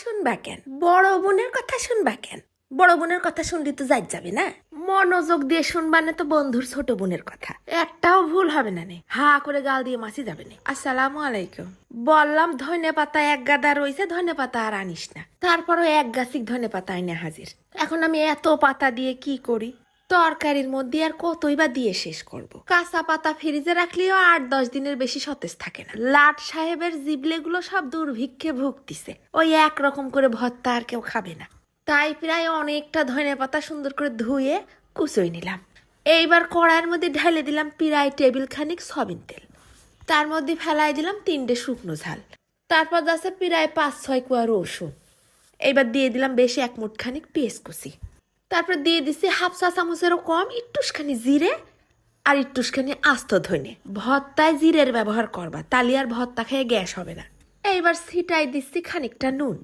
শুনবা কেন? বড় বোনের কথা শুনবা কেন? বড় বোনের কথা শুনলে তো যাই যাবে না। মনোযোগ দিয়ে শুনবা না তো বন্ধুর ছোট বোনের কথা, একটাও ভুল হবে না। হা করে গাল দিয়ে মাছি যাবে না। আসসালামু আলাইকুম। বললাম ধনে পাতা এক গাদা রয়েছে, ধনে পাতা আর আনিস না। তারপরও এক গাছিক ধনে পাতা আইনা হাজির। এখন আমি এত পাতা দিয়ে কি করি? তরকারির মধ্যে আর কতই বা দিয়ে শেষ করব। কাঁচা পাতা ফ্রিজে রাখলেও 8-10 দিনের বেশি সতেজ থাকে না। লাট সাহেবের জিবলেগুলো সব দুর্ভিক্ষে ভুগতিছে। ওই একরকম করে ভর্তা আর কেউ খাবে না। তাই প্রায় অনেকটা ধনে পাতা সুন্দর করে ধুয়ে কুচোই নিলাম। এইবার কড়াইয়ের মধ্যে ঢেলে দিলাম প্রায় টেবিল খানিক সয়াবিন তেল। তার মধ্যে ফেলাই দিলাম 3টে শুকনো ঝাল। তারপর যাচ্ছে প্রায় 5-6 কোয়া রসুন। এইবার দিয়ে দিলাম বেশি 1 মুঠ খানিক পেঁয়াজ কুচি। তারপর দিয়ে দিচ্ছি হাফ চা চামচেরও কম একটুখানি জিরে আর একটুখানি আস্ত ধনে। ভর্তায় জিরের ব্যবহার করবা, তালি আর ভর্তা খেয়ে গ্যাস হবে না। এইবার ছিটাই দিচ্ছি খানিকটা নুন।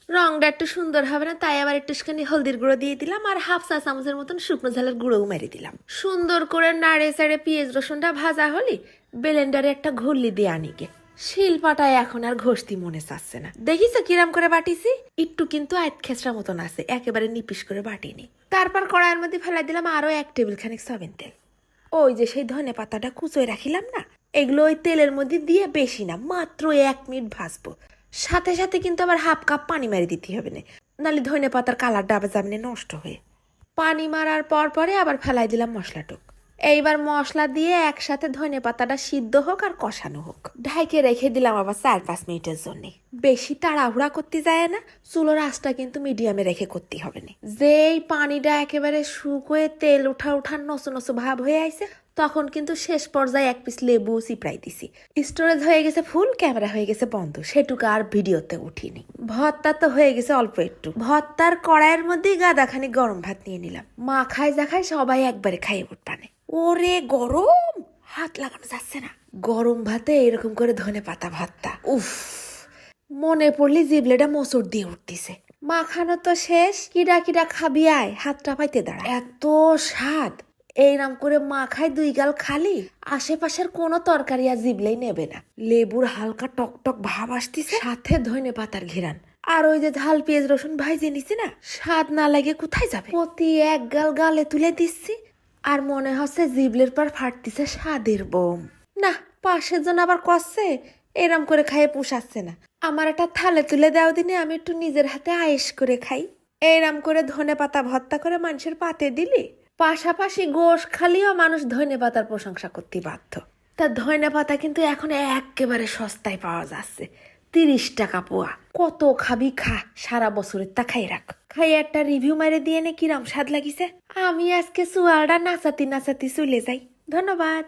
রংটা একটু সুন্দর হবে না, তাই আবার একটুখানি হলদির গুঁড়ো দিয়ে দিলাম আর হাফ চা চামচের মতন শুকনো ঝালের গুঁড়োও মেরে দিলাম। সুন্দর করে নাড়ে চাড়ে পেঁয়াজ রসুনটা ভাজা হলি ব্লেন্ডারে একটা ঘুরলি দিয়ে আনিগে। শিলপাটায় এখন আর ঘষতি মনে চাচ্ছে না। দেখিস কিরাম করে বাটিছি? একটু কিন্তু আইত খেসরা মতন আছে, একেবারে নিপিস করে বাটিনি। তারপর কড়াইয়ের মধ্যে ফেলাই দিলাম আরো 1 টেবিল খানিক সয়াবিন তেল। ওই যে সেই ধনে পাতাটা কুচোয় রাখিলাম না, এগুলো ওই তেলের মধ্যে দিয়ে বেশি না, মাত্র 1 মিনিট ভাজবো। সাথে সাথে কিন্তু আবার হাফ কাপ পানি মারি দিতে হবে না, নাহলে ধনে পাতার কালার ডাবে যাবে নষ্ট হয়ে। পানি মারার পর পরে আবার ফেলাই দিলাম মশলাটুক। এইবার মশলা দিয়ে একসাথে ধনে পাতাটা সিদ্ধ হোক আর কষানো হোক। ঢাইকে রেখে দিলাম আবার 4-5 মিনিটের জন্য। বেশি তাড়াহুড়া করতে যায় না, চুলোর আঁচটা কিন্তু মিডিয়ামে রেখে করতে হবে না। যেই পানিটা একেবারে শুকোয় তেল উঠা নসো নসো ভাব হয়ে আইছে, তখন কিন্তু শেষ পর্যায়ে 1 পিস লেবু চিপড়াই দিছি। স্টোরেজ হয়ে গেছে ফুল, ক্যামেরা হয়ে গেছে বন্ধ, সেটুকু আর ভিডিওতে উঠিনি। ভর্তা তো হয়ে গেছে অল্প একটু। ভর্তার কড়াইয়ের মধ্যেই গাদাখানি গরম ভাত নিয়ে নিলাম। মা খায় যা খায় সবাই একবারে খাইয়ে উঠবানে। ওরে গরম, হাত লাগানো যাচ্ছে না। গরম ভাতে এরকম করে ধনে পাতা ভর্তা, উফ, মনে পড়লি জিবলেটা মোচড় দিয়ে উঠতেছে। মাখানো তো শেষ, কিডা কিডা খাবি আয়, হাতটা পাইতে দাঁড়া। এত স্বাদ, এইরাম করে মাখায় 2 গাল খালি, আশেপাশের কোনো তরকারি আর জিবলেই নেবে না। লেবুর হালকা টকটক ভাব আসতেছে, সাথে ধনে পাতার ঘেরান। আর ওই যে ঝাল পেঁয়াজ রসুন ভাইজে নিছি না, স্বাদ না লাগে কোথায় যাবে। প্রতি 1 গাল গালে তুলে দিচ্ছি, আর মনে হচ্ছে জিবলের পর ফাটতেছে স্বাদের বোম। না, পাশের জন আবার কষছে, এরম করে খাইয়ে পুষাচ্ছে না। আমার একটা থালে তুলে দেওয়া দিনে আমি একটু নিজের হাতে আয়েশ করে খাই। এরম করে ধনে পাতা ভর্তা করে মানুষের পাতে দিলি, পাশাপাশি গোশ খালিও মানুষ ধনে পাতার প্রশংসা করতে বাধ্য। তা ধনে পাতা কিন্তু এখন একেবারে সস্তায় পাওয়া যাচ্ছে, 30 টাকা পোয়া। কত খাবি খা, সারা বছরের তা খাই রাখ। খাই একটা রিভিউ মারে দিয়ে নে কিরাম স্বাদ লাগিছে। আমি আজকে চুয়াড়া নাচাতি নাচাতি চলে যাই। ধন্যবাদ।